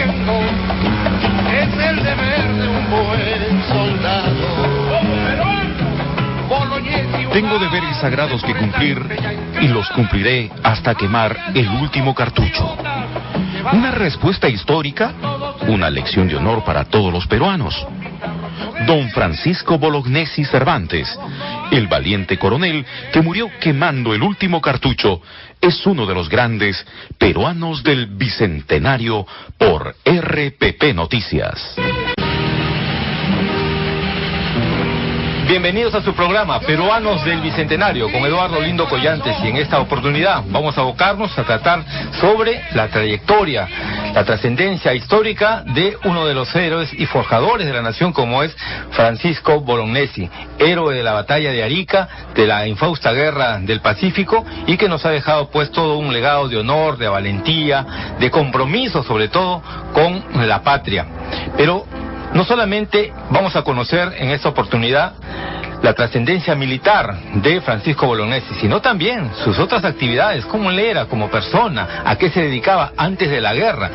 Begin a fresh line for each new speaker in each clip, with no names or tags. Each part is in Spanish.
tiempo, es el deber de un buen soldado.
Tengo deberes sagrados que cumplir y los cumpliré hasta quemar el último cartucho. Una respuesta histórica, una lección de honor para todos los peruanos. Don Francisco Bolognesi Cervantes, el valiente coronel que murió quemando el último cartucho, es uno de los grandes peruanos del Bicentenario por RPP Noticias.
Bienvenidos a su programa Peruanos del Bicentenario con Eduardo Lindo Collantes, y en esta oportunidad vamos a abocarnos a tratar sobre la trayectoria, la trascendencia histórica de uno de los héroes y forjadores de la nación, como es Francisco Bolognesi, héroe de la batalla de Arica, de la infausta guerra del Pacífico, y que nos ha dejado pues todo un legado de honor, de valentía, de compromiso sobre todo con la patria. Pero no solamente vamos a conocer en esta oportunidad la trascendencia militar de Francisco Bolognesi, sino también sus otras actividades, cómo él era como persona, a qué se dedicaba antes de la guerra,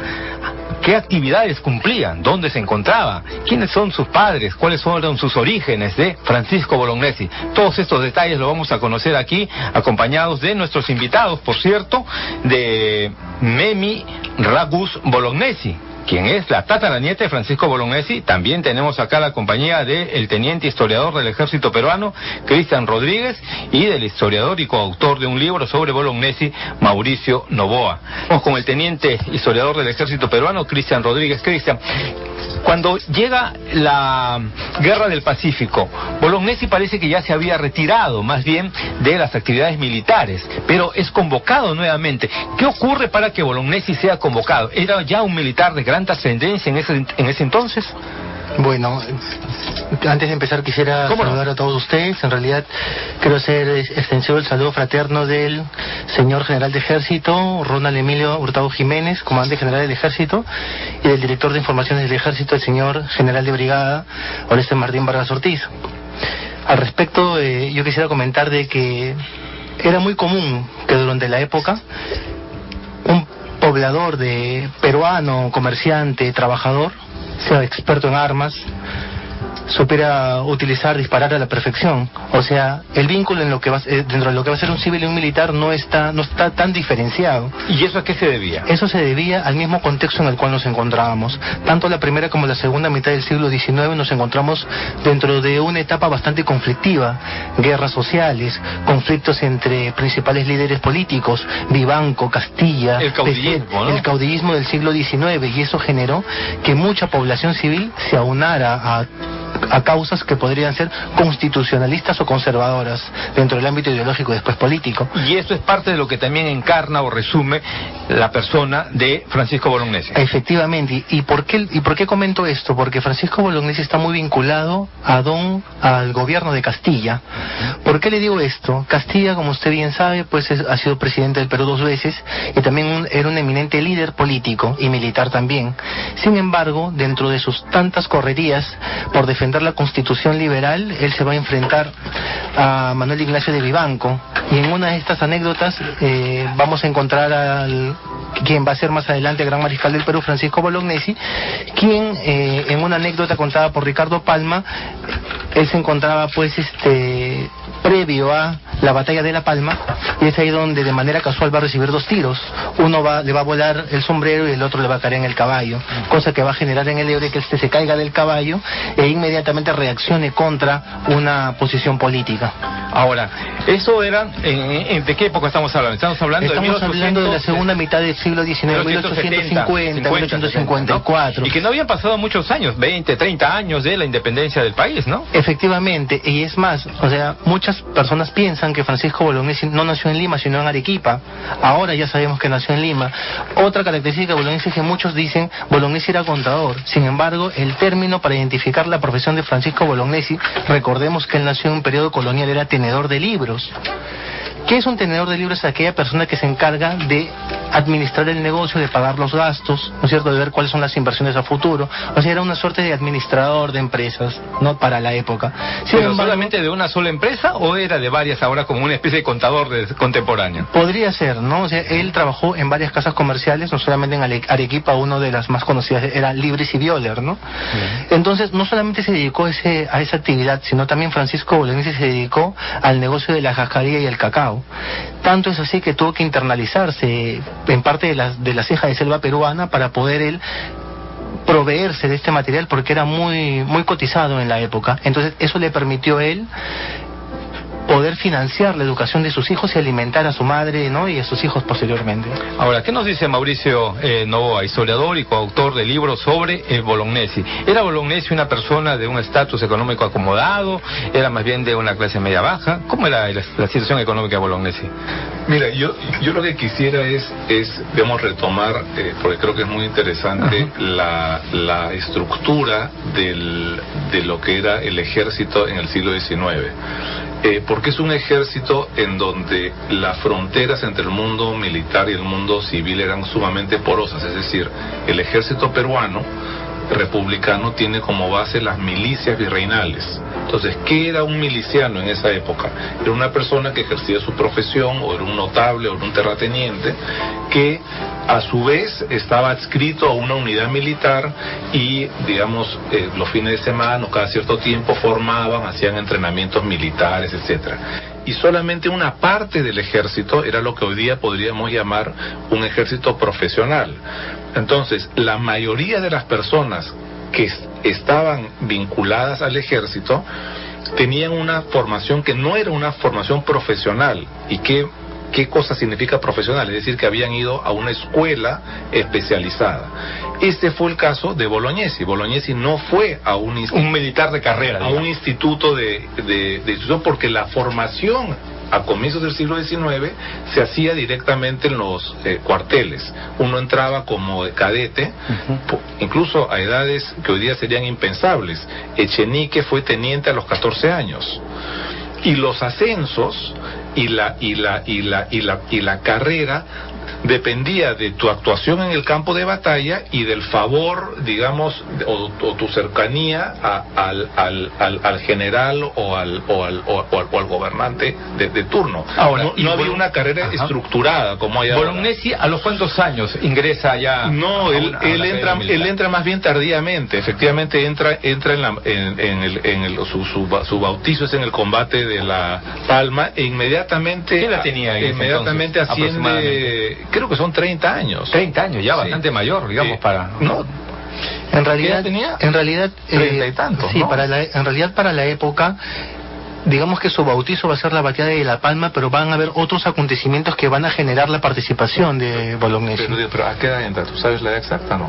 qué actividades cumplía, dónde se encontraba, quiénes son sus padres, cuáles fueron sus orígenes de Francisco Bolognesi. Todos estos detalles los vamos a conocer aquí, acompañados de nuestros invitados, por cierto, de Memi Ragus Bolognesi, quien es la tataranieta de Francisco Bolognesi. También tenemos acá la compañía del teniente historiador del ejército peruano, Cristian Rodríguez, y del historiador y coautor de un libro sobre Bolognesi, Mauricio Novoa. Vamos con el teniente historiador del ejército peruano, Cristian Rodríguez. Cristian, cuando llega la guerra del Pacífico, Bolognesi parece que ya se había retirado más bien de las actividades militares, pero es convocado nuevamente. ¿Qué ocurre para que Bolognesi sea convocado? ¿Era ya un militar de gran trascendencia en ese entonces?
Bueno, antes de empezar quisiera saludar a todos ustedes. En realidad quiero hacer extensivo el saludo fraterno del señor general de ejército, Ronald Emilio Hurtado Jiménez, comandante general del ejército, y del director de informaciones del ejército, el señor general de brigada, Oreste Martín Vargas Ortiz. Al respecto, yo quisiera comentar de que era muy común que durante la época un poblador peruano, comerciante, trabajador, sea experto en armas, supiera disparar a la perfección. O sea, el vínculo en lo que dentro de lo que va a ser un civil y un militar no está tan diferenciado.
¿Y eso a qué se debía?
Eso se debía al mismo contexto en el cual nos encontrábamos. Tanto la primera como la segunda mitad del siglo XIX nos encontramos dentro de una etapa bastante conflictiva. Guerras sociales, conflictos entre principales líderes políticos, Vivanco, Castilla,
el caudillismo, ¿no?
El caudillismo del siglo XIX, y eso generó que mucha población civil se aunara a causas que podrían ser constitucionalistas o conservadoras dentro del ámbito ideológico y después político.
Y eso es parte de lo que también encarna o resume la persona de Francisco Bolognesi.
Efectivamente. ¿Y por qué comento esto? Porque Francisco Bolognesi está muy vinculado al gobierno de Castilla. ¿Por qué le digo esto? Castilla, como usted bien sabe, pues ha sido presidente del Perú 2 veces, y también era un eminente líder político y militar también. Sin embargo, dentro de sus tantas correrías por defender la Constitución liberal, él se va a enfrentar a Manuel Ignacio de Vivanco, y en una de estas anécdotas vamos a encontrar quien va a ser más adelante gran mariscal del Perú, Francisco Bolognesi, quien en una anécdota contada por Ricardo Palma, él se encontraba pues previo a la batalla de La Palma, y es ahí donde de manera casual va a recibir 2 tiros. Uno le va a volar el sombrero y el otro le va a caer en el caballo, cosa que va a generar en el héroe que se caiga del caballo e inmediatamente reaccione contra una posición política.
Ahora, eso era, ¿de qué época estamos hablando? Estamos hablando
de la segunda mitad del siglo XIX, 1850, 1854.
Y que no habían pasado muchos años, 20, 30 años de la independencia del país, ¿no?
Efectivamente, y es más, o sea, muchas personas piensan que Francisco Bolognesi no nació en Lima, sino en Arequipa. Ahora ya sabemos que nació en Lima. Otra característica de Bolognesi es que muchos dicen Bolognesi era contador. Sin embargo, el término para identificar la profesión de Francisco Bolognesi, recordemos que él nació en un periodo colonial, era tenedor de libros. ¿Qué es un tenedor de libros? Es aquella persona que se encarga de administrar el negocio, de pagar los gastos, ¿no es cierto?, de ver cuáles son las inversiones a futuro. O sea, era una suerte de administrador de empresas, ¿no?, para la época.
¿Pero solamente de una sola empresa o era de varias ahora como una especie de contador contemporáneo?
Podría ser, ¿no? O sea, él trabajó en varias casas comerciales, no solamente en Arequipa, una de las más conocidas era Libris y Bioler, ¿no? Entonces, no solamente se dedicó a esa actividad, sino también Francisco Bolognesi se dedicó al negocio de la cascaría y el cacao. Tanto es así que tuvo que internalizarse en parte de la ceja de selva peruana para poder él proveerse de este material, porque era muy cotizado en la época. Entonces eso le permitió a él poder financiar la educación de sus hijos y alimentar a su madre, ¿no?, y a sus hijos posteriormente.
Ahora, ¿qué nos dice Mauricio Novoa, historiador y coautor de libros sobre Bolognesi? ¿Era Bolognesi una persona de un estatus económico acomodado? ¿Era más bien de una clase media baja? ¿Cómo era la situación económica de Bolognesi?
Mira, yo lo que quisiera es digamos, retomar, porque creo que es muy interesante, la estructura de lo que era el ejército en el siglo XIX. Porque es un ejército en donde las fronteras entre el mundo militar y el mundo civil eran sumamente porosas. Es decir, el ejército peruano republicano tiene como base las milicias virreinales. Entonces, ¿qué era un miliciano en esa época? Era una persona que ejercía su profesión, o era un notable, o era un terrateniente, que a su vez estaba adscrito a una unidad militar y, digamos, los fines de semana o cada cierto tiempo formaban, hacían entrenamientos militares, etcétera. Y solamente una parte del ejército era lo que hoy día podríamos llamar un ejército profesional. Entonces, la mayoría de las personas que estaban vinculadas al ejército tenían una formación que no era una formación profesional. ¿Y qué cosa significa profesional? Es decir, que habían ido a una escuela especializada. Este fue el caso de Bolognesi. Bolognesi no fue a un
militar de carrera,
a un instituto de instrucción, porque la formación a comienzos del siglo XIX se hacía directamente en los cuarteles. Uno entraba como cadete, incluso a edades que hoy día serían impensables. Echenique fue teniente a los 14 años. Y los ascensos y la carrera dependía de tu actuación en el campo de batalla y del favor, digamos, o tu cercanía al general o al gobernante de turno.
Ahora,
no había una carrera estructurada como hay ahora.
¿Bolognesi a los cuántos años ingresa ya?
No, él entra más bien tardíamente. Efectivamente entra en su bautizo es en el combate de la Palma, e inmediatamente
¿qué edad tenía
inmediatamente
entonces,
asciende, creo que son 30 años.
30 años, ya
sí,
bastante mayor, digamos, para...
No,
en realidad,
tenía? 30 y tantos,
sí,
¿no?
en realidad para la época, digamos que su bautizo va a ser la batalla de La Palma, pero van a haber otros acontecimientos que van a generar la participación de Bolognesi.
Pero ¿a qué edad entra? ¿Tú sabes la edad exacta, no?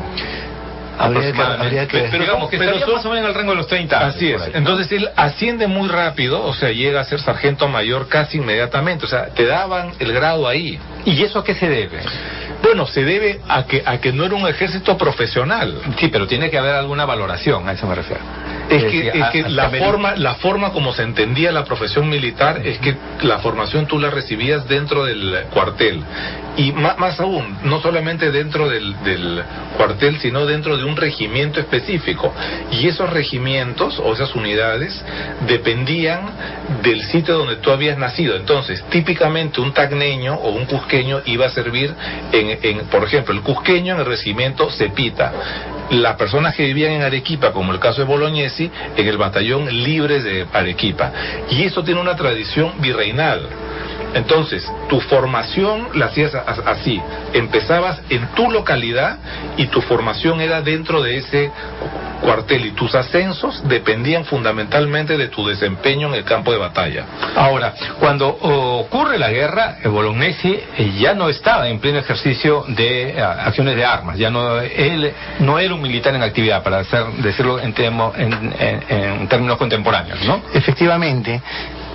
Habría que
pero digamos que estaría más o menos en el rango de los 30 años.
Así es. Entonces él asciende muy rápido, o sea, llega a ser sargento mayor casi inmediatamente. O sea, te daban el grado ahí.
¿Y eso a qué se debe?
Bueno, se debe a que no era un ejército profesional.
Sí, pero tiene que haber alguna valoración, a eso me refiero.
Es que la forma como se entendía la profesión militar es que la formación tú la recibías dentro del cuartel. Y más aún, no solamente dentro del cuartel, sino dentro de un regimiento específico. Y esos regimientos o esas unidades dependían del sitio donde tú habías nacido. Entonces, típicamente un tacneño o un cusqueño iba a servir por ejemplo, el cusqueño en el regimiento Cepita. Las personas que vivían en Arequipa, como el caso de Bolognesi, en el batallón Libres de Arequipa. Y eso tiene una tradición virreinal. Entonces, tu formación la hacías así. Empezabas en tu localidad y tu formación era dentro de ese cuartel, y tus ascensos dependían fundamentalmente de tu desempeño en el campo de batalla.
Ahora, cuando ocurre la guerra, Bolognesi ya no estaba en pleno ejercicio de acciones de armas. Él no era un militar en actividad, para decirlo en términos contemporáneos, ¿no?
Efectivamente.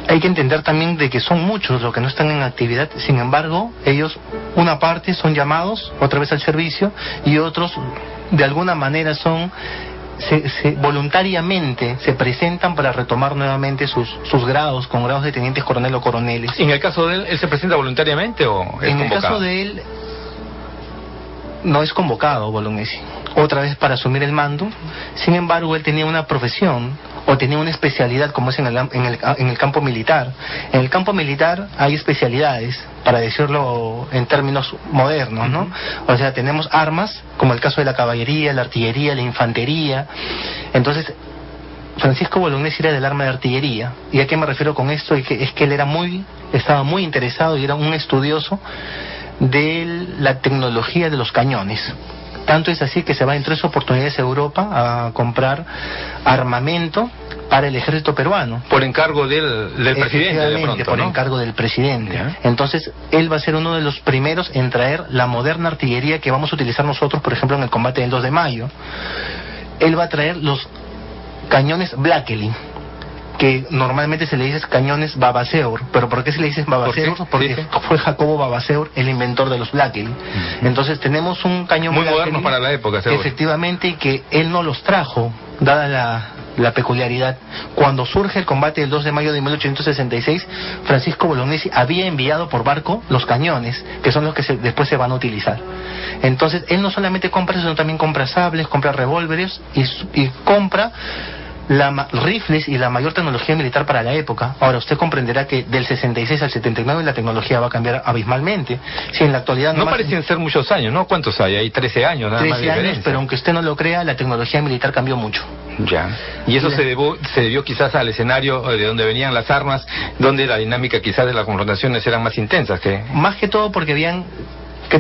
Hay que entender también de que son muchos los que no están en actividad. Sin embargo, ellos, una parte son llamados otra vez al servicio, y otros de alguna manera son voluntariamente se presentan para retomar nuevamente sus grados, con grados de tenientes coronel o coroneles.
¿En el caso de él se presenta voluntariamente o es
En
convocado?
el caso de él, no es convocado Bolognesi, otra vez para asumir el mando. Sin embargo, él tenía una profesión o tenía una especialidad, como es en el campo militar. En el campo militar hay especialidades, para decirlo en términos modernos, ¿no? O sea, tenemos armas, como el caso de la caballería, la artillería, la infantería. Entonces, Francisco Bolognesi era del arma de artillería. ¿Y a qué me refiero con esto? Es que él estaba muy interesado y era un estudioso de la tecnología de los cañones. Tanto es así que se va en 3 oportunidades a Europa a comprar armamento para el ejército peruano.
Por encargo del presidente, de pronto,
por
¿no?
encargo del presidente.
Ya.
Entonces, él va a ser uno de los primeros en traer la moderna artillería que vamos a utilizar nosotros, por ejemplo, en el combate del 2 de mayo. Él va a traer los cañones Blakely, que normalmente se le dice cañones Babaseur. ¿Pero por qué se le dice Babaseur?
¿Por qué?
Porque
Dice.
fue Jacobo Babaseur el inventor de los Blakely. Entonces tenemos un cañón
Muy
Blakely,
modernos para la época, seguro.
efectivamente, y que él no los trajo, dada la peculiaridad. Cuando surge el combate del 2 de mayo de 1866, Francisco Bolognesi había enviado por barco los cañones, que son los que después se van a utilizar. Entonces, él no solamente compra eso, sino también compra sables, compra revólveres y compra rifles y la mayor tecnología militar para la época. Ahora, usted comprenderá que del 66 al 79 la tecnología va a cambiar abismalmente. Si en la actualidad
No parecen ser muchos años, ¿no? ¿Cuántos hay? Hay 13 años, nada más de
13 años,
diferencia.
pero aunque usted no lo crea, la tecnología militar cambió mucho.
Ya. Y eso se debió quizás al escenario de donde venían las armas, donde la dinámica quizás de las confrontaciones eran más intensas que...
Más que todo porque habían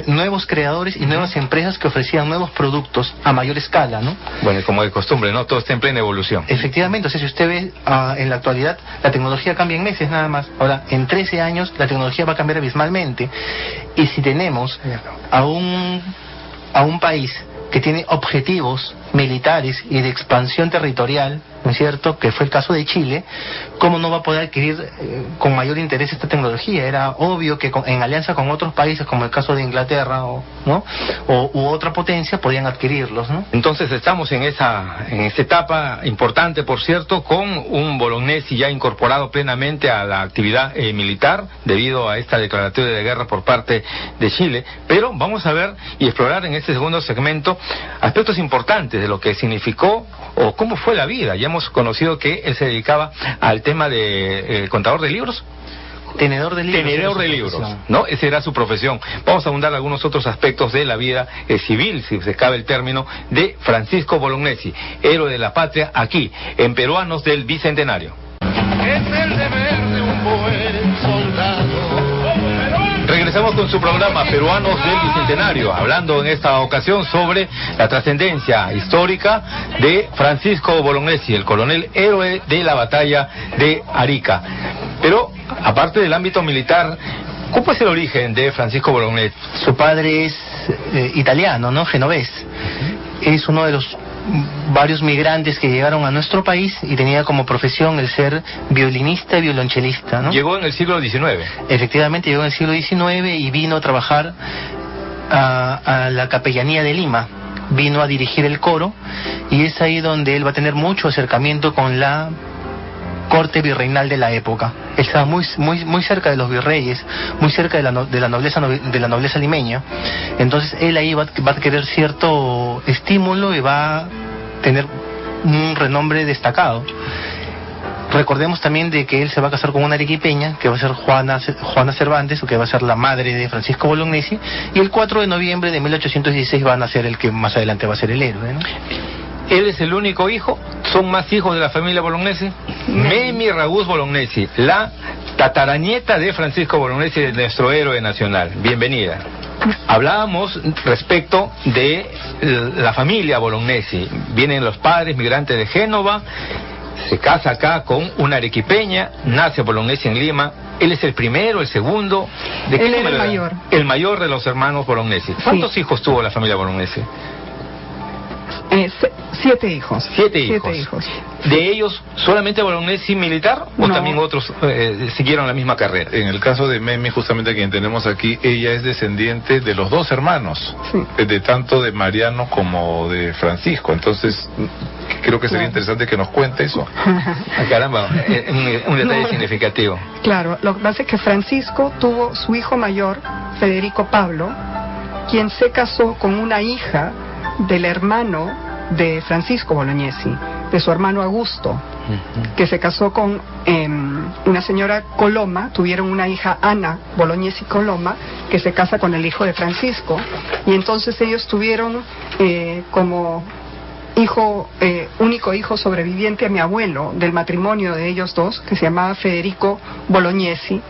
nuevos creadores y nuevas empresas que ofrecían nuevos productos a mayor escala, ¿no?
Bueno, como de costumbre, ¿no? Todo está en plena evolución.
Efectivamente, o sea, si usted ve en la actualidad, la tecnología cambia en meses nada más. Ahora, en 13 años, la tecnología va a cambiar abismalmente. Y si tenemos a un país que tiene objetivos militares y de expansión territorial, ¿no es cierto?, que fue el caso de Chile, ¿cómo no va a poder adquirir con mayor interés esta tecnología? Era obvio que en alianza con otros países, como el caso de Inglaterra, u otra potencia, podían adquirirlos, ¿no?
Entonces estamos en esta etapa importante, por cierto, con un Bolognesi ya incorporado plenamente a la actividad militar debido a esta declaratoria de guerra por parte de Chile. Pero vamos a ver y explorar en este segundo segmento aspectos importantes de lo que significó o cómo fue la vida. Ya hemos conocido que él se dedicaba al tema de contador de libros.
Tenedor de libros.
Tenedor de libros, ¿no? Esa era su profesión. Vamos a abundar algunos otros aspectos de la vida civil, si se cabe el término, de Francisco Bolognesi, héroe de la patria, aquí, en Peruanos del Bicentenario.
Es el deber de un buen soldado.
Regresamos con su programa Peruanos del Bicentenario, hablando en esta ocasión sobre la trascendencia histórica de Francisco Bolognesi, el coronel héroe de la batalla de Arica. Pero, aparte del ámbito militar, ¿cómo es el origen de Francisco Bolognesi?
Su padre es italiano, ¿no? Genovés. Es uno de los varios migrantes que llegaron a nuestro país y tenía como profesión el ser violinista y violonchelista, ¿no?
Llegó en el siglo XIX.
Efectivamente, llegó en el siglo XIX y vino a trabajar a la capellanía de Lima. Vino a dirigir el coro y es ahí donde él va a tener mucho acercamiento con la corte virreinal de la época. Él estaba muy cerca de los virreyes, muy cerca de la nobleza limeña. Entonces él ahí va a querer cierto estímulo y va a tener un renombre destacado. Recordemos también de que él se va a casar con una arequipeña, que va a ser Juana Cervantes, o que va a ser la madre de Francisco Bolognesi, y el 4 de noviembre de 1816 van a ser el que más adelante va a ser el héroe, ¿no?
¿Él es el único hijo? ¿Son más hijos de la familia Bolognesi? Memi Ragús Bolognesi, la tataranieta de Francisco Bolognesi, de nuestro héroe nacional. Bienvenida. Hablábamos respecto de la familia Bolognesi. Vienen los padres migrantes de Génova, se casa acá con una arequipeña, nace Bolognesi en Lima. ¿Él es el primero, el segundo? ¿De qué
Él era
número
el
era?
mayor.
El mayor de los hermanos Bolognesi. ¿Cuántos hijos tuvo la familia Bolognesi?
7 hijos.
7 hijos.
7 hijos.
¿De ellos solamente Bolognesi militar o
No.
también otros siguieron la misma carrera?
En el caso de Memi, justamente quien tenemos aquí, ella es descendiente de los 2 hermanos,
Sí.
de tanto de Mariano como de Francisco. Entonces, creo que sería interesante que nos cuente eso.
Ah, caramba, un detalle
No.
significativo.
Claro, lo que pasa es que Francisco tuvo su hijo mayor, Federico Pablo, quien se casó con una hija del hermano de Francisco Bolognesi, de su hermano Augusto, que se casó con una señora Coloma. Tuvieron una hija, Ana Bolognesi Coloma, que se casa con el hijo de Francisco, y entonces ellos tuvieron como único hijo sobreviviente a mi abuelo del matrimonio de ellos dos, que se llamaba Federico Bolognesi.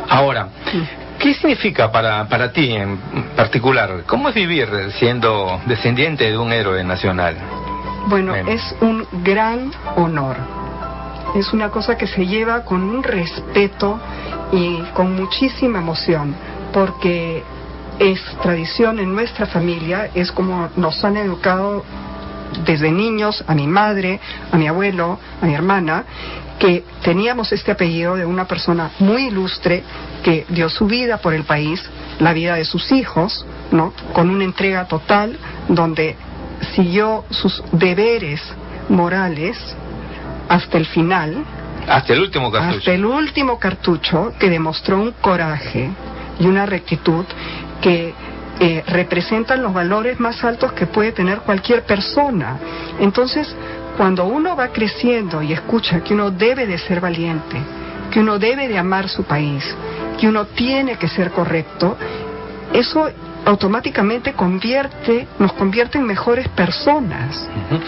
Ahora, ¿qué significa para ti en particular? ¿Cómo es vivir siendo descendiente de un héroe nacional?
Bueno,
Bueno.
es un gran honor. Es una cosa que se lleva con un respeto y con muchísima emoción, porque es tradición en nuestra familia, es como nos han educado desde niños, a mi madre, a mi abuelo, a mi hermana, que teníamos este apellido de una persona muy ilustre que dio su vida por el país, la vida de sus hijos, ¿no? Con una entrega total, donde siguió sus deberes morales hasta el final,
Hasta el último cartucho.
hasta el último cartucho, que demostró un coraje y una rectitud que representan los valores más altos que puede tener cualquier persona. Entonces, cuando uno va creciendo y escucha que uno debe de ser valiente, que uno debe de amar su país, que uno tiene que ser correcto, eso automáticamente nos convierte en mejores personas,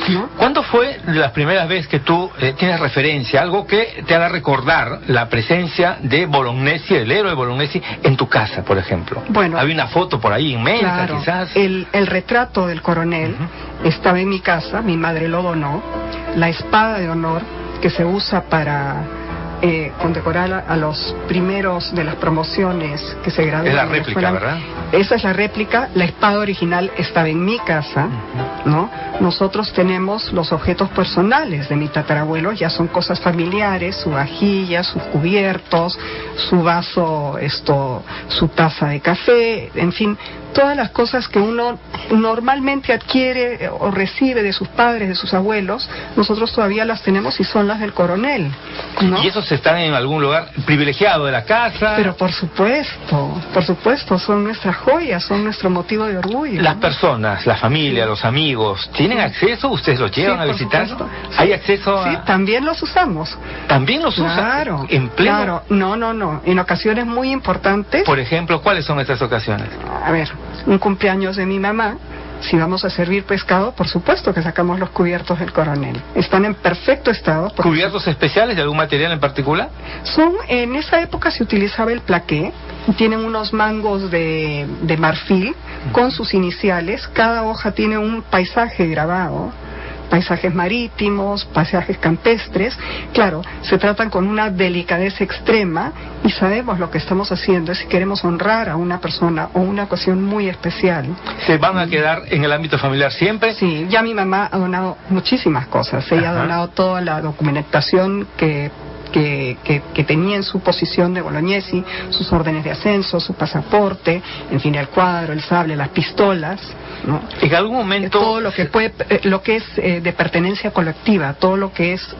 ¿no?
¿Cuándo fue la primera vez que tú tienes referencia, algo que te haga recordar la presencia de Bolognesi, el héroe Bolognesi, en tu casa, por ejemplo?
Bueno,
había una foto por ahí inmensa,
claro,
quizás.
el retrato del coronel estaba en mi casa, mi madre lo donó, la espada de honor que se usa para condecorar a los primeros de las promociones que se graduaron.
Es la
en
réplica,
escuela.
¿verdad?
Esa es la réplica, la espada original estaba en mi casa, ¿no? Nosotros tenemos los objetos personales de mi tatarabuelo, ya son cosas familiares, su vajilla, sus cubiertos, su vaso, su taza de café, en fin, todas las cosas que uno normalmente adquiere o recibe de sus padres, de sus abuelos, nosotros todavía las tenemos y son las del coronel, ¿no?
¿Y esos están en algún lugar privilegiado de la casa?
Pero por supuesto, son nuestras joyas, son nuestro motivo de orgullo.
Las personas, la familia, los amigos, ¿tienen acceso? ¿Ustedes los llevan a
por
visitar?
supuesto.
¿Hay
Sí.
acceso a...?
Sí, también los usamos.
¿También los usan?
Claro,
¿En pleno?
claro. No. En ocasiones muy importantes,
Por ejemplo, ¿cuáles son estas ocasiones?
a ver, un cumpleaños de mi mamá, si vamos a servir pescado, por supuesto que sacamos los cubiertos del coronel. Están en perfecto estado. porque
¿Cubiertos especiales de algún material en particular?
en esa época se utilizaba el plaqué, tienen unos mangos de marfil con sus iniciales, cada hoja tiene un paisaje grabado, paisajes marítimos, paisajes campestres. Claro, se tratan con una delicadez extrema y sabemos lo que estamos haciendo si queremos honrar a una persona o una ocasión muy especial.
¿Se van a quedar en el ámbito familiar siempre?
Sí, ya mi mamá ha donado muchísimas cosas. Ella ha donado toda la documentación que tenía en su posición de Bolognesi, sus órdenes de ascenso, su pasaporte, en fin, el cuadro, el sable, las pistolas, ¿no?
En algún momento...
Todo lo que es de pertenencia colectiva, todo lo que es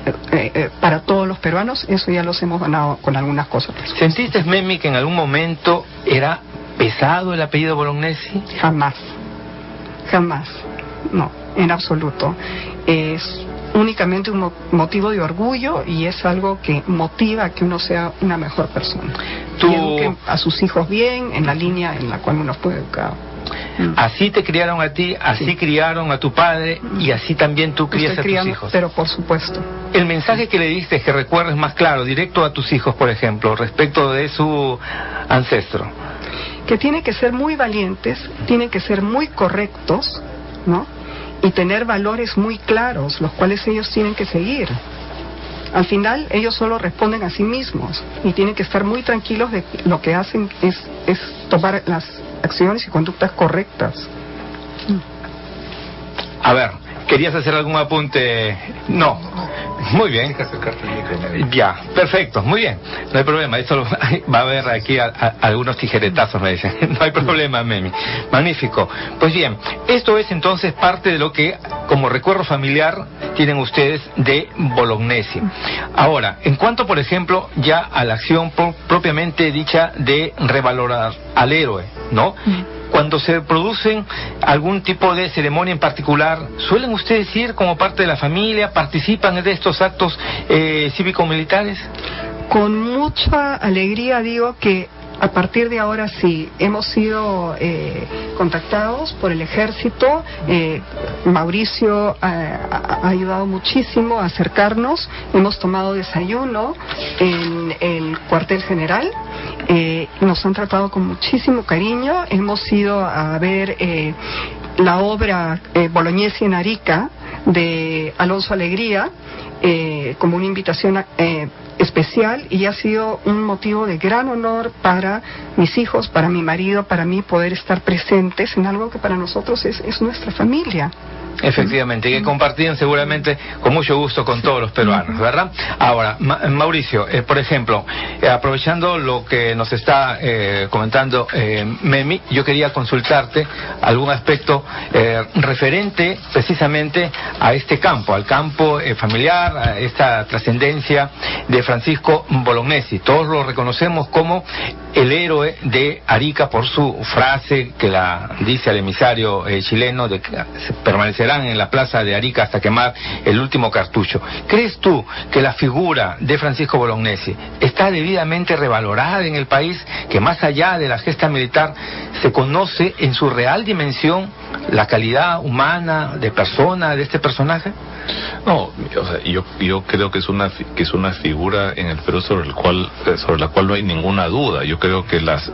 para todos los peruanos, eso ya los hemos donado con algunas cosas.
¿Sentiste, Memi, que en algún momento era pesado el apellido Bolognesi?
Jamás, no, en absoluto. Es únicamente un motivo de orgullo y es algo que motiva a que uno sea una mejor persona.
Tú-
Y eduque a sus hijos bien, en la línea en la cual uno fue educado.
Así te criaron a ti, así
Sí.
criaron a tu padre y así también tú crías
Estoy
a tus
criando,
hijos.
pero por supuesto.
El mensaje que le diste, que recuerdes más claro, directo a tus hijos, por ejemplo, respecto de su ancestro.
Que tienen que ser muy valientes, tienen que ser muy correctos, ¿no? Y tener valores muy claros, los cuales ellos tienen que seguir. Al final, ellos solo responden a sí mismos y tienen que estar muy tranquilos de que lo que hacen es tomar las acciones y conductas correctas.
A ver, ¿querías hacer algún apunte? No. Muy bien. Ya, perfecto, muy bien. No hay problema, esto va a haber aquí algunos tijeretazos, me dicen. No hay problema, Memi. Magnífico. Pues bien, esto es entonces parte de lo que, como recuerdo familiar, tienen ustedes de Bolognesi. Ahora, en cuanto, por ejemplo, ya a la acción propiamente dicha de revalorar al héroe, ¿no? Cuando se producen algún tipo de ceremonia en particular, ¿suelen ustedes ir como parte de la familia? ¿Participan de estos actos cívico-militares?
Con mucha alegría digo que a partir de ahora sí, hemos sido contactados por el ejército. Mauricio ha ayudado muchísimo a acercarnos. Hemos tomado desayuno en el cuartel general. Nos han tratado con muchísimo cariño. Hemos ido a ver la obra Bolognesi en Arica de Alonso Alegría, como una invitación especial, y ha sido un motivo de gran honor para mis hijos, para mi marido, para mí, poder estar presentes en algo que para nosotros es nuestra familia.
Efectivamente, que compartían seguramente con mucho gusto con todos los peruanos, ¿verdad? Ahora, Mauricio, por ejemplo, aprovechando lo que nos está comentando Memi, yo quería consultarte algún aspecto referente precisamente a este campo, al campo familiar, a esta trascendencia de Francisco Bolognesi. Todos lo reconocemos como el héroe de Arica por su frase que la dice al emisario chileno de que permanecerán en la plaza de Arica hasta quemar el último cartucho. ¿Crees tú que la figura de Francisco Bolognesi está debidamente revalorada en el país, que más allá de la gesta militar se conoce en su real dimensión la calidad humana de persona de este personaje?
No, o sea, yo creo que es una figura en el Perú sobre la cual no hay ninguna duda. Yo creo que las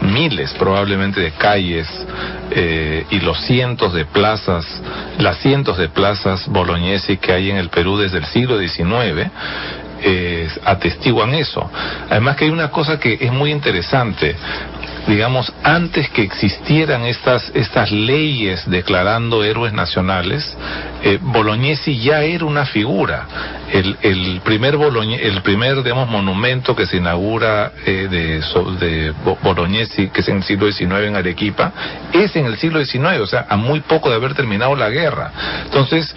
miles probablemente de calles y las cientos de plazas Bolognesi que hay en el Perú desde el siglo XIX atestiguan eso. Además que hay una cosa que es muy interesante. Digamos, antes que existieran estas leyes declarando héroes nacionales, Bolognesi ya era una figura. El primer digamos, monumento que se inaugura de Bolognesi, que es en el siglo XIX en Arequipa, es en el siglo XIX, o sea, a muy poco de haber terminado la guerra. Entonces,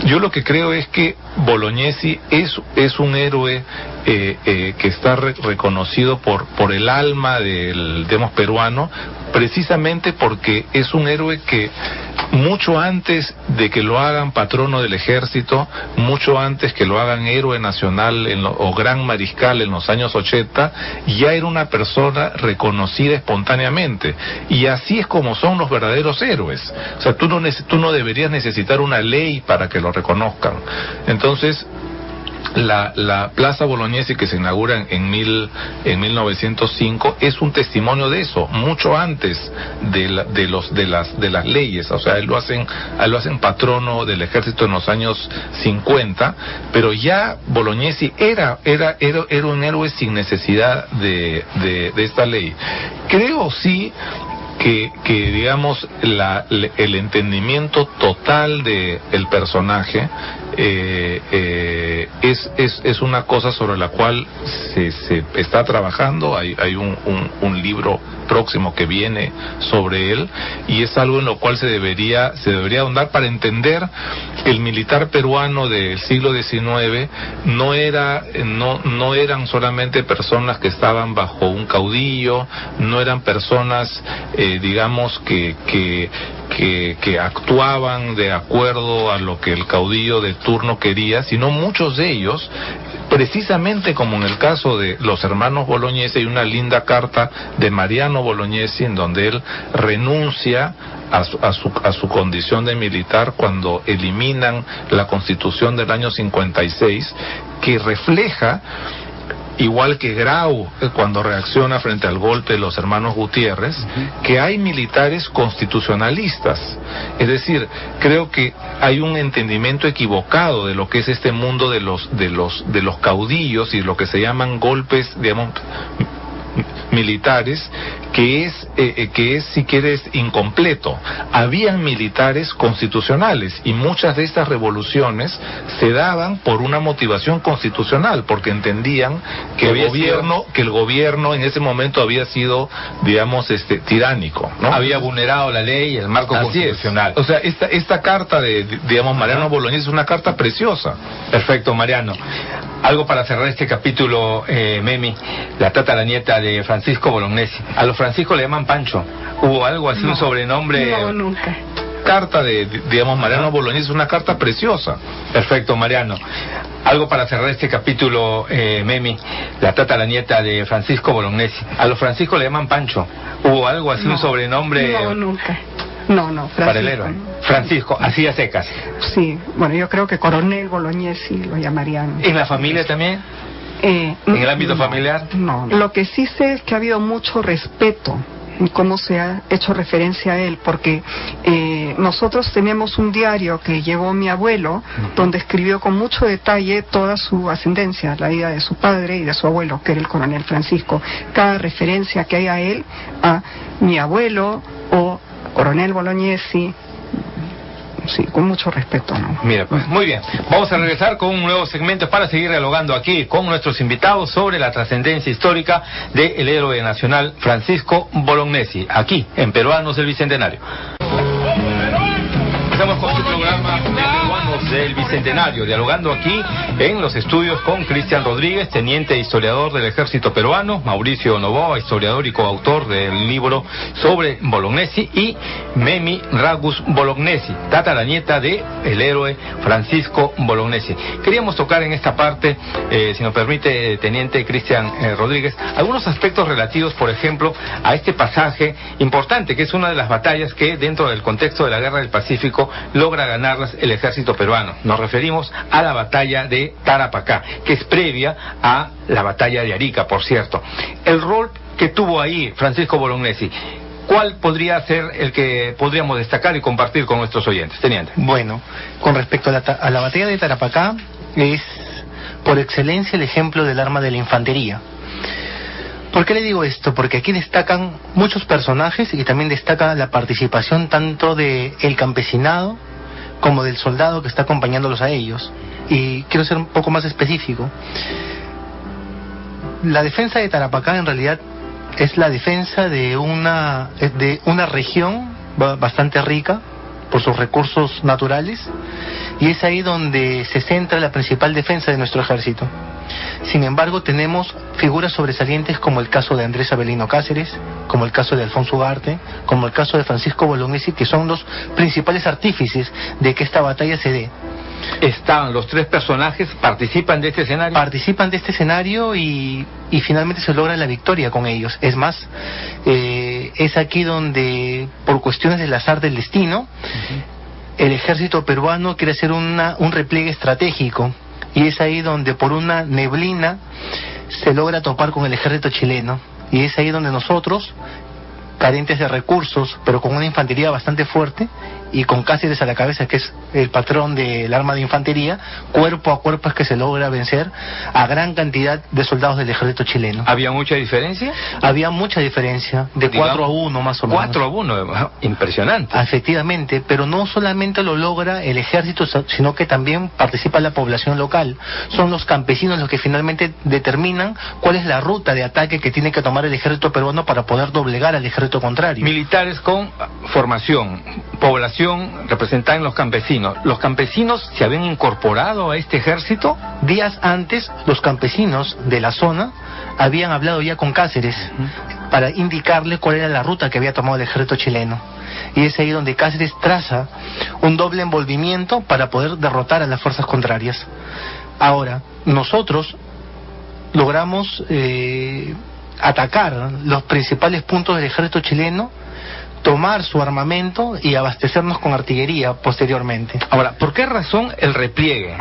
yo lo que creo es que Bolognesi es un héroe que está reconocido por el alma del peruano, precisamente porque es un héroe que mucho antes de que lo hagan patrono del ejército, mucho antes que lo hagan héroe nacional o gran mariscal en los años 80, ya era una persona reconocida espontáneamente. Y así es como son los verdaderos héroes. O sea, tú no deberías necesitar una ley para que lo reconozcan. Entonces, la Plaza Bolognesi, que se inaugura en 1905, es un testimonio de eso, mucho antes de las leyes. O sea, lo hacen patrono del ejército en los años 50, pero ya Bolognesi era un héroe sin necesidad de esta ley. Creo sí que digamos el entendimiento total del personaje es una cosa sobre la cual se está trabajando. Hay un libro próximo que viene sobre él, y es algo en lo cual se debería ahondar para entender que el militar peruano del siglo XIX no eran solamente personas que estaban bajo un caudillo, no eran personas digamos que actuaban de acuerdo a lo que el caudillo de turno quería, sino muchos de ellos, precisamente como en el caso de los hermanos Bolognesi. Hay una linda carta de Mariano Bolognesi en donde él renuncia a su condición de militar cuando eliminan la Constitución del año 56, que refleja, igual que Grau cuando reacciona frente al golpe de los hermanos Gutiérrez, que hay militares constitucionalistas. Es decir, creo que hay un entendimiento equivocado de lo que es este mundo de los caudillos y lo que se llaman golpes, digamos, militares que es, si quieres, incompleto. Habían militares constitucionales y muchas de estas revoluciones se daban por una motivación constitucional, porque entendían que el gobierno en ese momento había sido, digamos, tiránico, ¿no?
Había vulnerado la ley y el marco constitucional.
O sea, esta carta digamos, Mariano Bolognesi es una carta preciosa.
Perfecto, Mariano. Algo para cerrar este capítulo, Memi, la tataranieta de Francisco Bolognesi. A los Francisco le llaman Pancho. ¿Hubo algo así, un sobrenombre?
No, nunca.
Carta digamos, Mariano Bolognesi es una carta preciosa.
Perfecto, Mariano. Algo para cerrar este capítulo, Memi, la tataranieta de Francisco Bolognesi. A los Francisco le llaman Pancho. ¿Hubo algo así, un sobrenombre?
No, nunca. No, Francisco.
Para el héroe. Francisco, así a secas.
Sí, bueno, yo creo que Coronel Bolognesi lo llamarían.
¿En la familia también? ¿En el ámbito familiar?
No. Lo que sí sé es que ha habido mucho respeto en cómo se ha hecho referencia a él, porque nosotros tenemos un diario que llevó mi abuelo, donde escribió con mucho detalle toda su ascendencia, la vida de su padre y de su abuelo, que era el coronel Francisco. Cada referencia que hay a él, a mi abuelo o Coronel Bolognesi, sí, con mucho respeto, ¿no?
Mira, pues, muy bien. Vamos a regresar con un nuevo segmento para seguir dialogando aquí con nuestros invitados sobre la trascendencia histórica del héroe nacional Francisco Bolognesi, aquí en Peruanos del Bicentenario. Estamos con su programa de Peruanos del Bicentenario, dialogando aquí en los estudios con Cristian Rodríguez, teniente historiador del ejército peruano, Mauricio Novoa, historiador y coautor del libro sobre Bolognesi, y Memi Ragus Bolognesi, tataranieta de el héroe Francisco Bolognesi. Queríamos tocar en esta parte, si nos permite, teniente Cristian Rodríguez, algunos aspectos relativos, por ejemplo, a este pasaje importante, que es una de las batallas que dentro del contexto de la Guerra del Pacífico logra ganarlas el ejército peruano. Nos referimos a la batalla de Tarapacá, que es previa a la batalla de Arica, por cierto. El rol que tuvo ahí Francisco Bolognesi, ¿cuál podría ser el que podríamos destacar y compartir con nuestros oyentes? Teniente.
Bueno, con respecto a la batalla de Tarapacá, es por excelencia el ejemplo del arma de la infantería. ¿Por qué le digo esto? Porque aquí destacan muchos personajes y también destaca la participación tanto del campesinado como del soldado que está acompañándolos a ellos. Y quiero ser un poco más específico. La defensa de Tarapacá en realidad es la defensa de una región bastante rica por sus recursos naturales, y es ahí donde se centra la principal defensa de nuestro ejército. Sin embargo, tenemos figuras sobresalientes como el caso de Andrés Avelino Cáceres, como el caso de Alfonso Ugarte, como el caso de Francisco Bolognesi, que son los principales artífices de que esta batalla se dé.
Estaban los tres personajes, participan de este escenario.
Participan de este escenario y finalmente se logra la victoria con ellos. Es más, es aquí donde, por cuestiones del azar del destino, el ejército peruano quiere hacer un repliegue estratégico, y es ahí donde por una neblina se logra topar con el ejército chileno, y es ahí donde nosotros, carentes de recursos, pero con una infantería bastante fuerte, y con Cáceres a la cabeza, que es el patrón del arma de infantería, cuerpo a cuerpo es que se logra vencer a gran cantidad de soldados del ejército chileno.
¿Había mucha diferencia?
Había mucha diferencia, de 4-1 más o menos.
4-1, impresionante.
Efectivamente, pero no solamente lo logra el ejército, sino que también participa la población local. Son los campesinos los que finalmente determinan cuál es la ruta de ataque que tiene que tomar el ejército peruano para poder doblegar al ejército contrario.
Militares con formación, población representada en los campesinos. ¿Los campesinos se habían incorporado a este ejército?
Días antes, los campesinos de la zona habían hablado ya con Cáceres para indicarle cuál era la ruta que había tomado el ejército chileno. Y es ahí donde Cáceres traza un doble envolvimiento para poder derrotar a las fuerzas contrarias. Ahora, nosotros logramos atacar los principales puntos del ejército chileno, tomar su armamento y abastecernos con artillería posteriormente.
Ahora, ¿por qué razón el repliegue?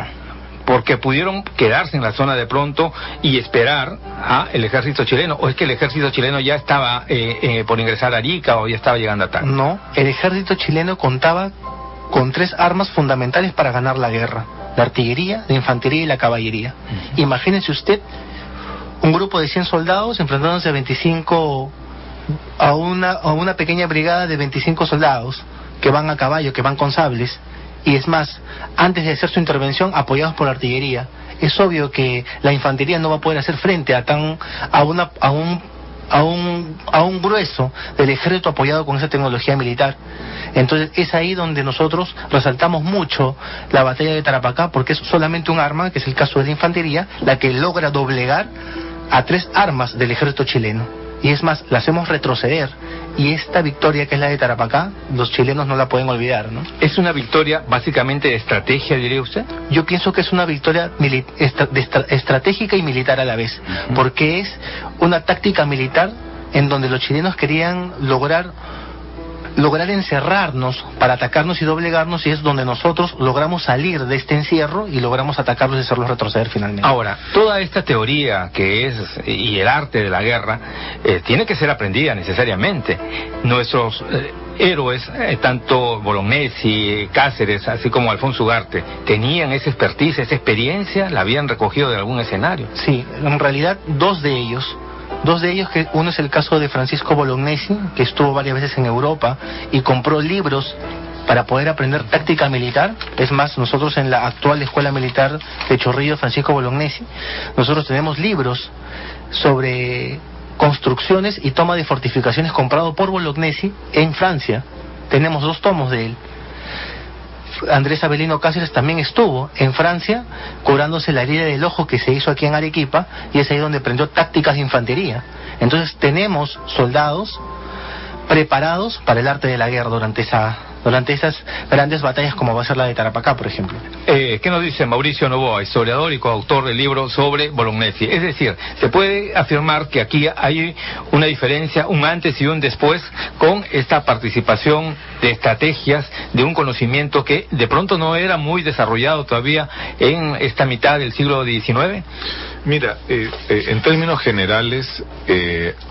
¿Porque pudieron quedarse en la zona de pronto y esperar a el ejército chileno? ¿O es que el ejército chileno ya estaba por ingresar a Arica o ya estaba llegando a Tacna?
No, el ejército chileno contaba con 3 armas fundamentales para ganar la guerra: la artillería, la infantería y la caballería. Imagínense usted un grupo de 100 soldados enfrentándose a 25, a una pequeña brigada de 25 soldados que van a caballo, que van con sables, y es más, antes de hacer su intervención apoyados por la artillería. Es obvio que la infantería no va a poder hacer frente a un grueso del ejército apoyado con esa tecnología militar. Entonces es ahí donde nosotros resaltamos mucho la batalla de Tarapacá, porque es solamente un arma, que es el caso de la infantería, la que logra doblegar a 3 armas del ejército chileno. Y es más, la hacemos retroceder. Y esta victoria, que es la de Tarapacá, los chilenos no la pueden olvidar, ¿no?
¿Es una victoria básicamente de estrategia, diría usted?
Yo pienso que es una victoria estratégica y militar a la vez, porque es una táctica militar en donde los chilenos querían lograr encerrarnos para atacarnos y doblegarnos, y es donde nosotros logramos salir de este encierro y logramos atacarlos y hacerlos retroceder finalmente.
Ahora, toda esta teoría que es y el arte de la guerra tiene que ser aprendida necesariamente. Nuestros héroes, tanto Bolognesi, Cáceres, así como Alfonso Ugarte, tenían esa expertise, esa experiencia, la habían recogido de algún escenario.
Sí, en realidad dos de ellos, que uno es el caso de Francisco Bolognesi, que estuvo varias veces en Europa y compró libros para poder aprender táctica militar. Es más, nosotros en la actual Escuela Militar de Chorrillos, Francisco Bolognesi, nosotros tenemos libros sobre construcciones y toma de fortificaciones comprado por Bolognesi en Francia. Tenemos 2 tomos de él. Andrés Avelino Cáceres también estuvo en Francia curándose la herida del ojo que se hizo aquí en Arequipa, y es ahí donde aprendió tácticas de infantería. Entonces tenemos soldados preparados para el arte de la guerra durante esas grandes batallas, como va a ser la de Tarapacá, por ejemplo.
¿Qué nos dice Mauricio Novoa, historiador y coautor del libro sobre Bolognesi? Es decir, se puede afirmar que aquí hay una diferencia, un antes y un después, con esta participación de estrategias, de un conocimiento que de pronto no era muy desarrollado todavía en esta mitad del siglo XIX.
Mira, en términos generales,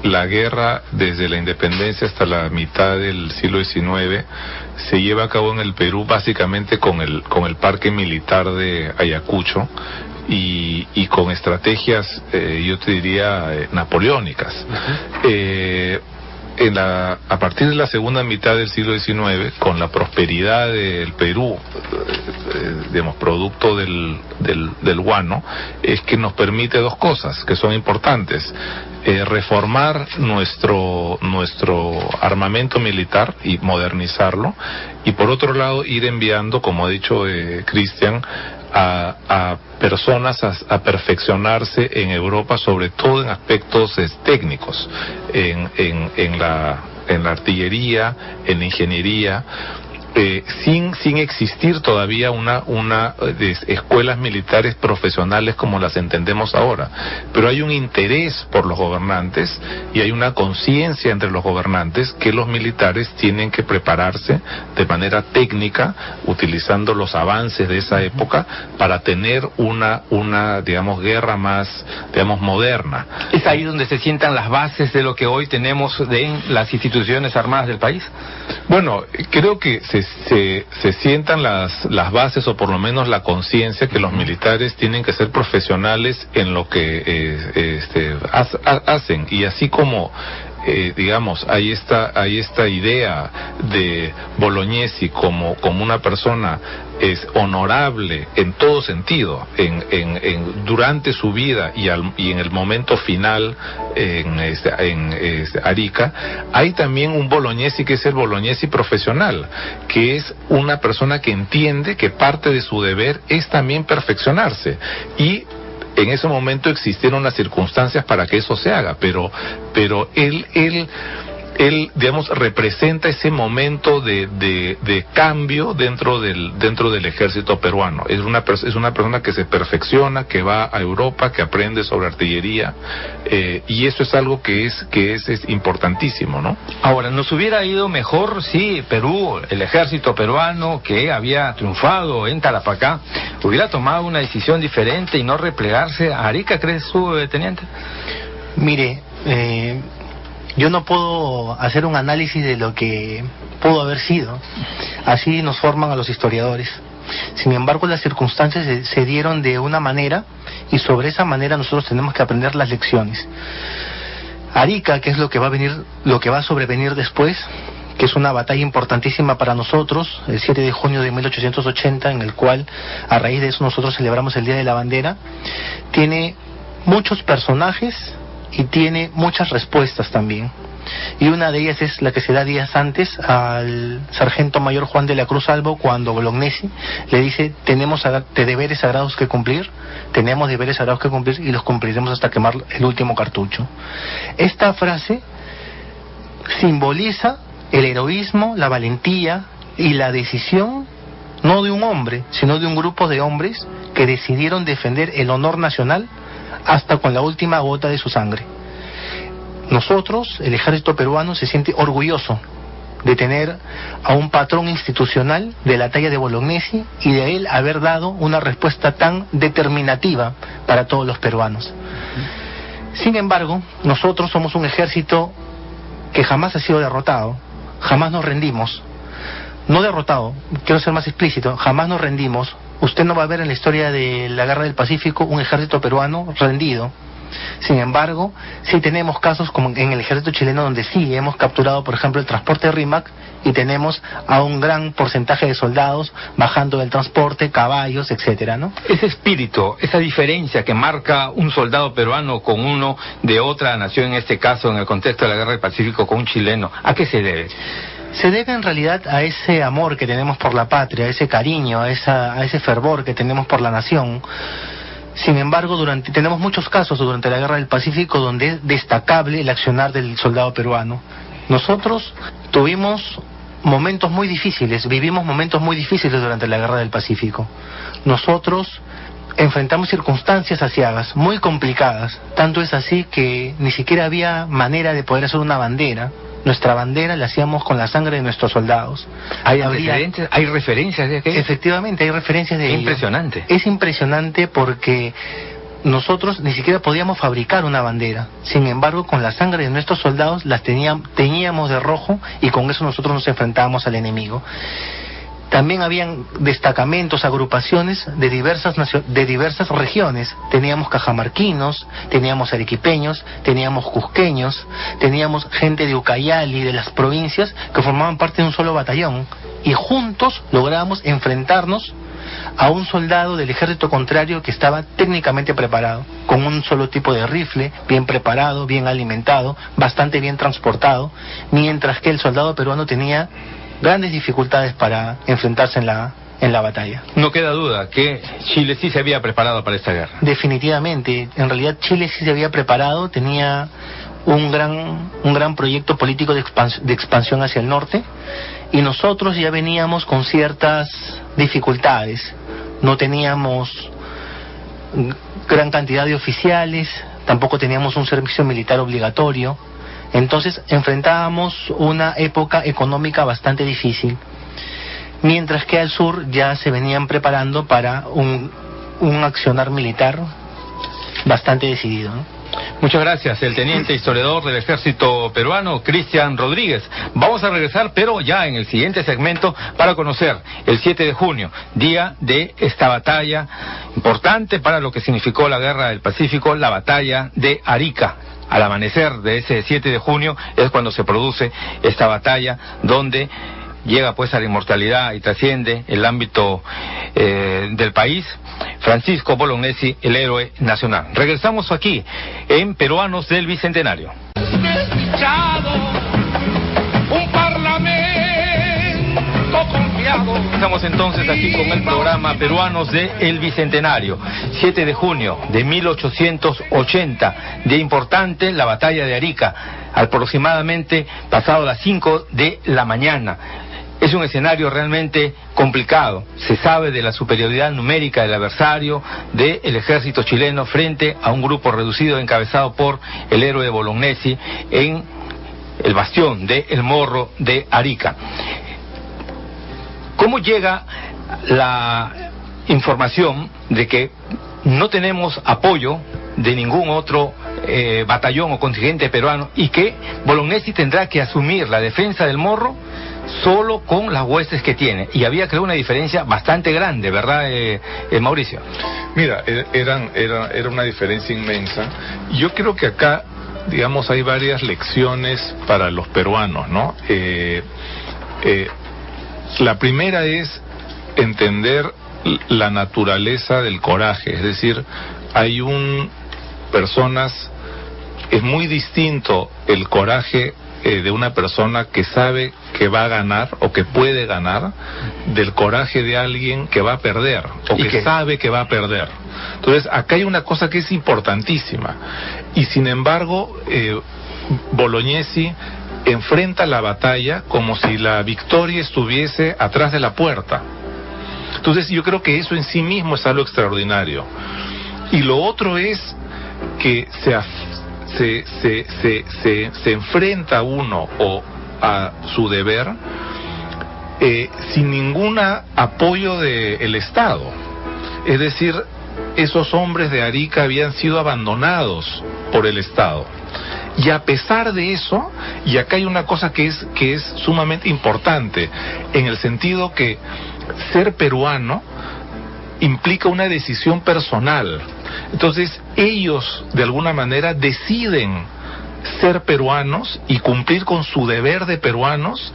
la guerra desde la independencia hasta la mitad del siglo XIX se lleva a cabo en el Perú básicamente con el parque militar de Ayacucho y con estrategias, yo te diría, napoleónicas. A partir de la segunda mitad del siglo XIX, con la prosperidad del Perú, digamos, producto del guano, es que nos permite 2 cosas que son importantes: reformar nuestro armamento militar y modernizarlo, y por otro lado ir enviando, como ha dicho Cristian, a personas a perfeccionarse en Europa, sobre todo en aspectos técnicos, en la artillería, en la ingeniería, sin existir todavía una escuelas militares profesionales como las entendemos ahora. Pero hay un interés por los gobernantes y hay una conciencia entre los gobernantes que los militares tienen que prepararse de manera técnica, utilizando los avances de esa época, para tener una digamos, guerra más, digamos, moderna.
¿Es ahí donde se sientan las bases de lo que hoy tenemos en las instituciones armadas del país?
Bueno, creo que se sientan las bases, o por lo menos la conciencia, que los militares tienen que ser profesionales en lo que hacen, y así como digamos, hay esta idea de Bolognesi como una persona honorable en todo sentido, durante su vida y en el momento final en Arica. Hay también un Bolognesi que es el Bolognesi profesional, que es una persona que entiende que parte de su deber es también perfeccionarse, y en ese momento existieron las circunstancias para que eso se haga, pero él digamos, representa ese momento de cambio dentro del ejército peruano. Es una persona que se perfecciona, que va a Europa, que aprende sobre artillería, y eso es algo que es importantísimo, ¿no?
Ahora, ¿nos hubiera ido mejor si Perú, el ejército peruano que había triunfado en Tarapacá, hubiera tomado una decisión diferente y no replegarse a Arica, crees tú, teniente?
Mire, yo no puedo hacer un análisis de lo que pudo haber sido. Así nos forman a los historiadores. Sin embargo, las circunstancias se dieron de una manera, y sobre esa manera nosotros tenemos que aprender las lecciones. Arica, que es lo que va a venir, lo que va a sobrevenir después, que es una batalla importantísima para nosotros, el 7 de junio de 1880, en el cual, a raíz de eso, nosotros celebramos el Día de la Bandera, tiene muchos personajes y tiene muchas respuestas también. Y una de ellas es la que se da días antes al sargento mayor Juan de la Cruz Albo, cuando Bolognesi le dice: tenemos deberes sagrados que cumplir, tenemos deberes sagrados que cumplir y los cumpliremos hasta quemar el último cartucho. Esta frase simboliza el heroísmo, la valentía y la decisión, no de un hombre, sino de un grupo de hombres que decidieron defender el honor nacional hasta con la última gota de su sangre. Nosotros, el ejército peruano, se siente orgulloso de tener a un patrón institucional de la talla de Bolognesi y de él haber dado una respuesta tan determinativa para todos los peruanos. Sin embargo, nosotros somos un ejército que jamás ha sido derrotado, jamás nos rendimos. No derrotado, quiero ser más explícito, jamás nos rendimos. Usted no va a ver en la historia de la Guerra del Pacífico un ejército peruano rendido. Sin embargo, sí tenemos casos como en el ejército chileno, donde sí hemos capturado, por ejemplo, el transporte Rímac, y tenemos a un gran porcentaje de soldados bajando del transporte, caballos, etcétera, ¿no?
Ese espíritu, esa diferencia que marca un soldado peruano con uno de otra nación, en este caso en el contexto de la Guerra del Pacífico con un chileno, ¿a qué se debe?
Se debe en realidad a ese amor que tenemos por la patria, a ese cariño, a ese fervor que tenemos por la nación. Sin embargo, tenemos muchos casos durante la Guerra del Pacífico donde es destacable el accionar del soldado peruano. Nosotros tuvimos momentos muy difíciles, vivimos momentos muy difíciles durante la Guerra del Pacífico. Nosotros enfrentamos circunstancias aciagas, muy complicadas. Tanto es así que ni siquiera había manera de poder hacer una bandera. Nuestra bandera la hacíamos con la sangre de nuestros soldados.
¿Hay referencias de aquello?
Efectivamente, hay referencias de ello.
Impresionante.
Es impresionante porque nosotros ni siquiera podíamos fabricar una bandera. Sin embargo, con la sangre de nuestros soldados las teñíamos de rojo, y con eso nosotros nos enfrentábamos al enemigo. También habían destacamentos, agrupaciones de diversas regiones. Teníamos cajamarquinos, teníamos arequipeños, teníamos cusqueños, teníamos gente de Ucayali, de las provincias, que formaban parte de un solo batallón. Y juntos lográbamos enfrentarnos a un soldado del ejército contrario que estaba técnicamente preparado, con un solo tipo de rifle, bien preparado, bien alimentado, bastante bien transportado, mientras que el soldado peruano tenía grandes dificultades para enfrentarse en la batalla.
No queda duda que Chile sí se había preparado para esta guerra.
Definitivamente, en realidad Chile sí se había preparado, tenía un gran proyecto político de expansión hacia el norte, y nosotros ya veníamos con ciertas dificultades. No teníamos gran cantidad de oficiales, tampoco teníamos un servicio militar obligatorio. Entonces enfrentábamos una época económica bastante difícil, mientras que al sur ya se venían preparando para un accionar militar bastante decidido, ¿no?
Muchas gracias, el teniente historiador del ejército peruano, Cristian Rodríguez. Vamos a regresar, pero ya en el siguiente segmento, para conocer el 7 de junio, día de esta batalla importante para lo que significó la Guerra del Pacífico, la batalla de Arica. Al amanecer de ese 7 de junio es cuando se produce esta batalla, donde llega pues a la inmortalidad y trasciende el ámbito del país Francisco Bolognesi, el héroe nacional. Regresamos aquí en Peruanos del Bicentenario.
Desdichado, un parlamento confiado.
Estamos entonces aquí con el programa Peruanos del Bicentenario. 7 de junio de 1880, día importante, la batalla de Arica, aproximadamente pasado las 5 de la mañana. Es un escenario realmente complicado. Se sabe de la superioridad numérica del adversario, del ejército chileno frente a un grupo reducido encabezado por el héroe Bolognesi en el bastión de El Morro de Arica. ¿Cómo llega la información de que no tenemos apoyo de ningún otro batallón o contingente peruano y que Bolognesi tendrá que asumir la defensa del Morro? solo con las huestes que tiene. Y había, creo, una diferencia bastante grande, ¿verdad, Mauricio?
Mira, era una diferencia inmensa. Yo creo que acá, digamos, hay varias lecciones para los peruanos, ¿no? La primera es entender la naturaleza del coraje, es decir, es muy distinto el coraje de una persona que sabe que va a ganar o que puede ganar del coraje de alguien que va a perder o que sabe que va a perder. Entonces, acá hay una cosa que es importantísima y sin embargo Bolognesi enfrenta la batalla como si la victoria estuviese atrás de la puerta. Entonces yo creo que eso en sí mismo es algo extraordinario. Y lo otro es que se enfrenta uno a su deber sin ningún apoyo del Estado. Es decir, esos hombres de Arica habían sido abandonados por el Estado. Y a pesar de eso, y acá hay una cosa que es sumamente importante, en el sentido que ser peruano implica una decisión personal. Entonces, ellos, de alguna manera, deciden ser peruanos y cumplir con su deber de peruanos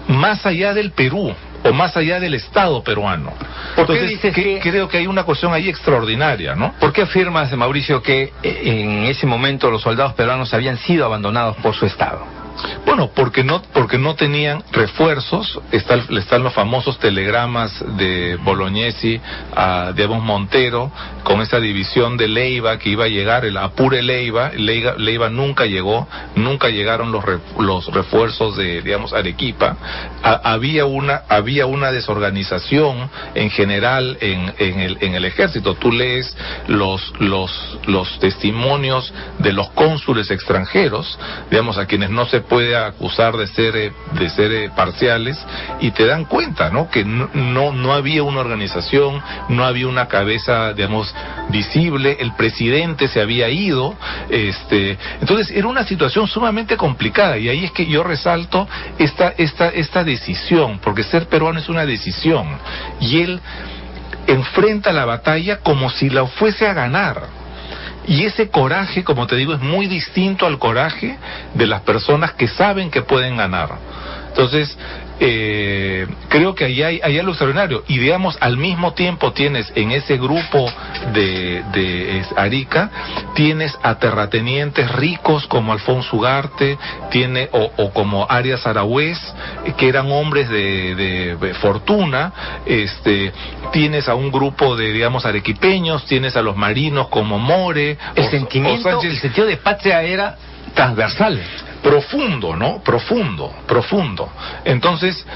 más allá del Perú o más allá del Estado peruano. Entonces, creo que hay una cuestión ahí extraordinaria, ¿no?
¿Por qué afirmas, Mauricio, que en ese momento los soldados peruanos habían sido abandonados por su Estado?
Bueno, porque no tenían refuerzos. Están los famosos telegramas de Bolognesi a digamos Montero con esa división de Leiva que iba a llegar, el Apure Leiva nunca llegó, nunca llegaron los refuerzos de digamos Arequipa. Había una desorganización en general en el ejército. Tú lees los testimonios de los cónsules extranjeros, digamos, a quienes no se puede acusar de ser parciales, y te dan cuenta, ¿no? Que no había una organización, no había una cabeza, digamos, visible. El presidente se había ido, entonces era una situación sumamente complicada, y ahí es que yo resalto esta decisión, porque ser peruano es una decisión, y él enfrenta la batalla como si la fuese a ganar. Y ese coraje, como te digo, es muy distinto al coraje de las personas que saben que pueden ganar. Entonces, creo que ahí hay algo extraordinario. Y digamos, al mismo tiempo tienes en ese grupo de Arica, tienes a terratenientes ricos como Alfonso Ugarte, o como Arias Aragüez, que eran hombres de fortuna. Tienes a un grupo de, digamos, arequipeños, tienes a los marinos como More.
El sentido de patria era transversal.
Profundo, ¿no? Profundo. Entonces,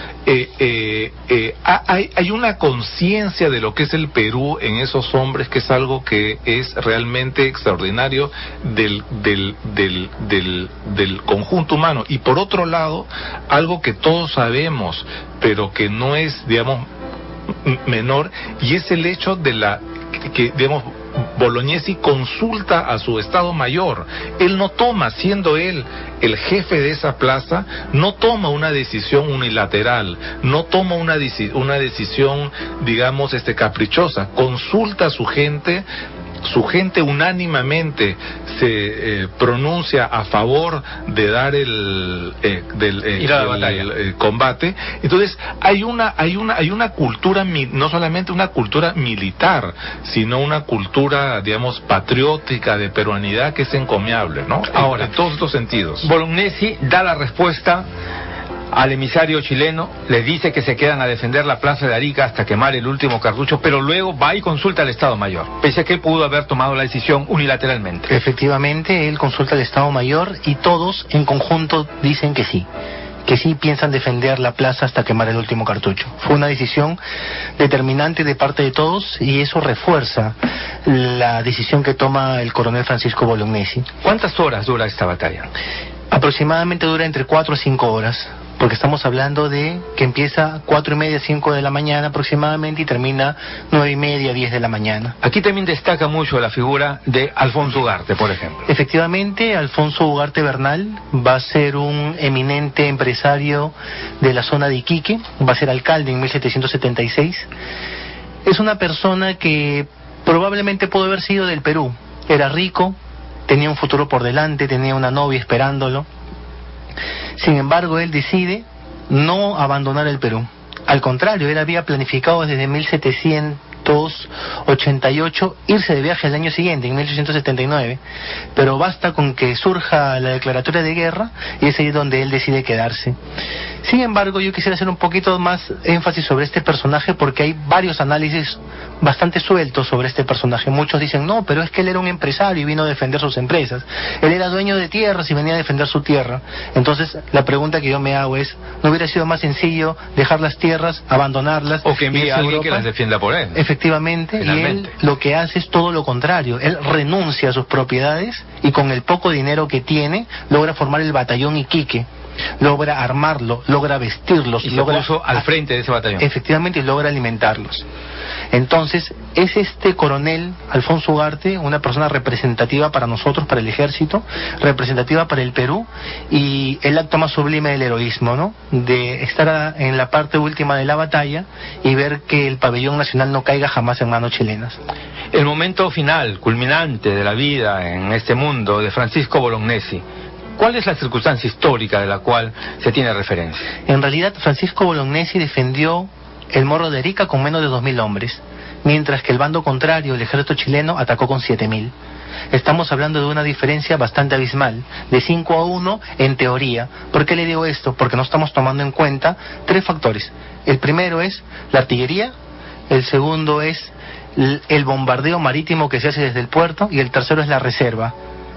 hay una conciencia de lo que es el Perú en esos hombres, que es algo que es realmente extraordinario del conjunto humano. Y por otro lado, algo que todos sabemos, pero que no es, digamos, menor, y es el hecho de que digamos, Bolognesi consulta a su Estado Mayor. Él no toma, siendo él el jefe de esa plaza, no toma una decisión unilateral, no toma una decisión, digamos, caprichosa. Consulta a su gente unánimemente se pronuncia a favor de dar el combate. Entonces hay una cultura, no solamente una cultura militar, sino una cultura, digamos, patriótica, de peruanidad, que es encomiable, ¿no? Ahora, en todos estos sentidos.
Bolognesi da la respuesta al emisario chileno, les dice que se quedan a defender la plaza de Arica hasta quemar el último cartucho, pero luego va y consulta al Estado Mayor, pese a que pudo haber tomado la decisión unilateralmente.
Efectivamente, él consulta al Estado Mayor y todos en conjunto dicen que sí piensan defender la plaza hasta quemar el último cartucho. Fue una decisión determinante de parte de todos, y eso refuerza la decisión que toma el coronel Francisco Bolognesi.
¿Cuántas horas dura esta batalla?
Aproximadamente dura entre 4 a 5 horas. porque estamos hablando de que empieza 4:30, 5 de la mañana aproximadamente y termina 9:30, 10 de la mañana.
Aquí también destaca mucho la figura de Alfonso Ugarte, por ejemplo.
Efectivamente, Alfonso Ugarte Bernal va a ser un eminente empresario de la zona de Iquique, va a ser alcalde en 1776. Es una persona que probablemente pudo haber sido del Perú. Era rico, tenía un futuro por delante, tenía una novia esperándolo. Sin embargo, él decide no abandonar el Perú. Al contrario, él había planificado desde 1788 irse de viaje al año siguiente, en 1879. Pero basta con que surja la declaratoria de guerra y es ahí donde él decide quedarse. Sin embargo, yo quisiera hacer un poquito más énfasis sobre este personaje porque hay varios análisis bastante sueltos sobre este personaje. Muchos dicen, no, pero es que él era un empresario y vino a defender sus empresas. Él era dueño de tierras y venía a defender su tierra. Entonces, la pregunta que yo me hago es, ¿no hubiera sido más sencillo dejar las tierras, abandonarlas?
O que envíe a alguien que las defienda por él.
Efectivamente, y él lo que hace es todo lo contrario. Él renuncia a sus propiedades y con el poco dinero que tiene, logra formar el batallón Iquique. Logra armarlo, logra vestirlos,
y se
logra
puso al frente de ese batallón.
Efectivamente, y logra alimentarlos. Entonces, es este coronel Alfonso Ugarte una persona representativa para nosotros, para el ejército, representativa para el Perú, y el acto más sublime del heroísmo, ¿no? De estar en la parte última de la batalla y ver que el pabellón nacional no caiga jamás en manos chilenas.
El momento final, culminante de la vida en este mundo de Francisco Bolognesi, ¿cuál es la circunstancia histórica de la cual se tiene referencia?
En realidad, Francisco Bolognesi defendió el Morro de Arica con menos de 2.000 hombres, mientras que el bando contrario, el ejército chileno, atacó con 7.000. Estamos hablando de una diferencia bastante abismal, de 5-1 en teoría. ¿Por qué le digo esto? Porque no estamos tomando en cuenta 3 factores. El primero es la artillería, el segundo es el bombardeo marítimo que se hace desde el puerto, y el tercero es la reserva.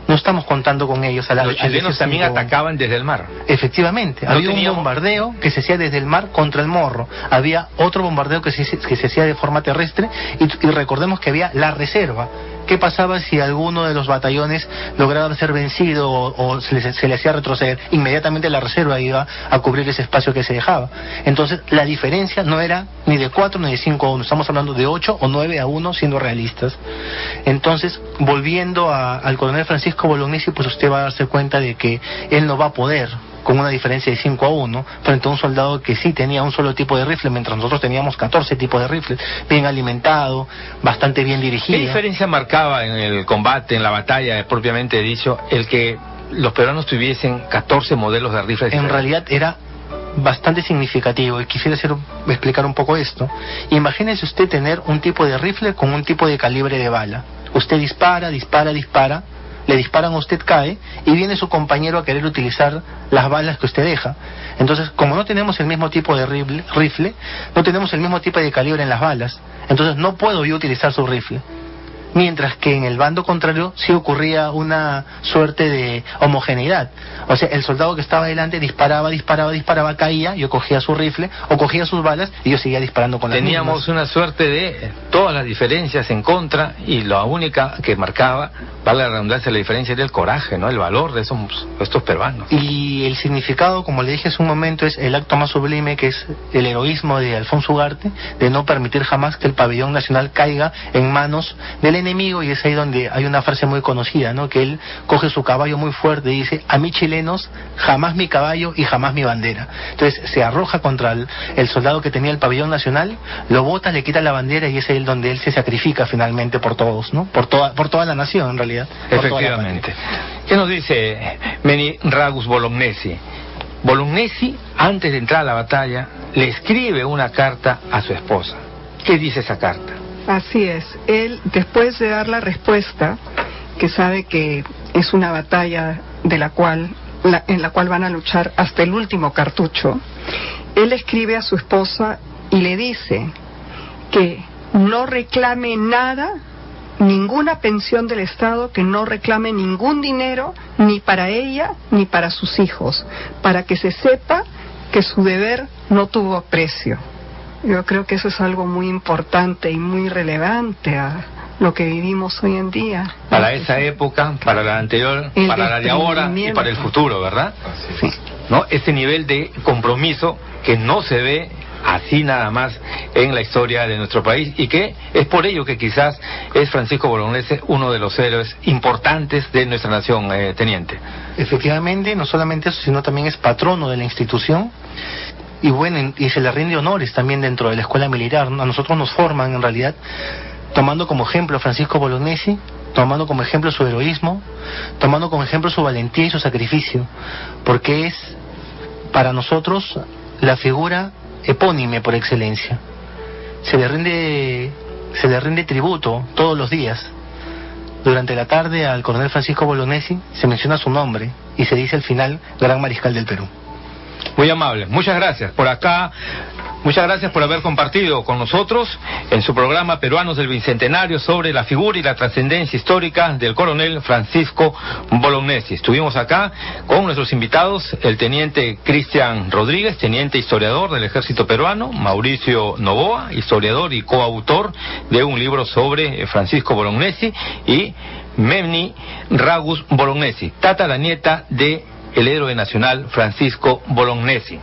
No estamos contando con ellos.
Los chilenos también atacaban desde el mar.
Efectivamente, había un bombardeo que se hacía desde el mar contra el Morro, había otro bombardeo que se hacía de forma terrestre, y recordemos que había la reserva. ¿Qué pasaba si alguno de los batallones lograba ser vencido o se le hacía retroceder? Inmediatamente la reserva iba a cubrir ese espacio que se dejaba. Entonces la diferencia no era ni de 4 ni de 5-1, estamos hablando de 8 o 9-1, siendo realistas. Entonces, volviendo al coronel Francisco Bolognesi, pues usted va a darse cuenta de que él no va a poder, con una diferencia de 5-1, frente a un soldado que sí tenía un solo tipo de rifle, mientras nosotros teníamos 14 tipos de rifles, bien alimentado, bastante bien dirigido.
¿Qué diferencia marcaba en el combate, en la batalla propiamente dicho, el que los peruanos tuviesen 14 modelos de rifles?
En realidad era bastante significativo, y quisiera explicar un poco esto. Imagínese usted tener un tipo de rifle con un tipo de calibre de bala. Usted dispara, le disparan a usted, cae, y viene su compañero a querer utilizar las balas que usted deja. Entonces, como no tenemos el mismo tipo de rifle, no tenemos el mismo tipo de calibre en las balas, entonces no puedo yo utilizar su rifle. Mientras que en el bando contrario sí ocurría una suerte de homogeneidad. O sea, el soldado que estaba delante disparaba, caía, yo cogía su rifle o cogía sus balas y yo seguía disparando con las mismas.
Teníamos una suerte de todas las diferencias en contra, y la única que marcaba, vale la redundancia, la diferencia era el coraje, ¿no? El valor de estos peruanos.
Y el significado, como le dije hace un momento, es el acto más sublime, que es el heroísmo de Alfonso Ugarte, de no permitir jamás que el pabellón nacional caiga en manos del enemigo. Y es ahí donde hay una frase muy conocida, ¿no? Que él coge su caballo muy fuerte y dice: a mí, chilenos, jamás mi caballo y jamás mi bandera. Entonces se arroja contra el soldado que tenía el pabellón nacional, lo bota, le quita la bandera, y es ahí donde él se sacrifica finalmente por todos, ¿no? Por toda la nación, en realidad.
Efectivamente. ¿Qué nos dice Meni Ragus Bolognesi? Bolognesi, antes de entrar a la batalla, le escribe una carta a su esposa. ¿Qué dice esa carta?
Así es. Él, después de dar la respuesta, que sabe que es una batalla en la cual van a luchar hasta el último cartucho, él escribe a su esposa y le dice que no reclame nada, ninguna pensión del Estado, que no reclame ningún dinero, ni para ella ni para sus hijos, para que se sepa que su deber no tuvo precio. Yo creo que eso es algo muy importante y muy relevante a lo que vivimos hoy en día.
Para esa época, para la anterior, para la de ahora y para el futuro, ¿verdad?
Sí.
¿no? Ese nivel de compromiso que no se ve así nada más en la historia de nuestro país, y que es por ello que quizás es Francisco Bolognesi uno de los héroes importantes de nuestra nación, teniente.
Efectivamente, no solamente eso, sino también es patrono de la institución, y bueno, y se le rinde honores también dentro de la escuela militar, ¿no? A nosotros nos forman en realidad tomando como ejemplo a Francisco Bolognesi, tomando como ejemplo su heroísmo, tomando como ejemplo su valentía y su sacrificio, porque es para nosotros la figura epónime por excelencia. Se le rinde tributo todos los días. Durante la tarde al coronel Francisco Bolognesi se menciona su nombre y se dice al final Gran Mariscal del Perú.
Muy amable, muchas gracias por acá. Muchas gracias por haber compartido con nosotros en su programa Peruanos del Bicentenario sobre la figura y la trascendencia histórica del coronel Francisco Bolognesi. Estuvimos acá con nuestros invitados, el teniente Cristian Rodríguez, teniente historiador del Ejército Peruano, Mauricio Novoa, historiador y coautor de un libro sobre Francisco Bolognesi, y Memni Ragus Bolognesi, tataranieta de el héroe nacional Francisco Bolognesi.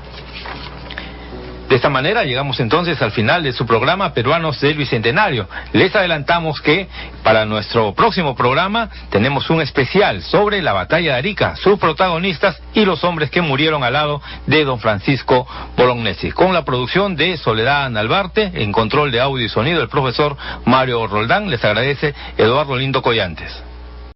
De esta manera llegamos entonces al final de su programa Peruanos del Bicentenario. Les adelantamos que para nuestro próximo programa tenemos un especial sobre la batalla de Arica, sus protagonistas y los hombres que murieron al lado de don Francisco Bolognesi, con la producción de Soledad Nalbarte, en control de audio y sonido el profesor Mario Roldán. Les agradece Eduardo Lindo Collantes.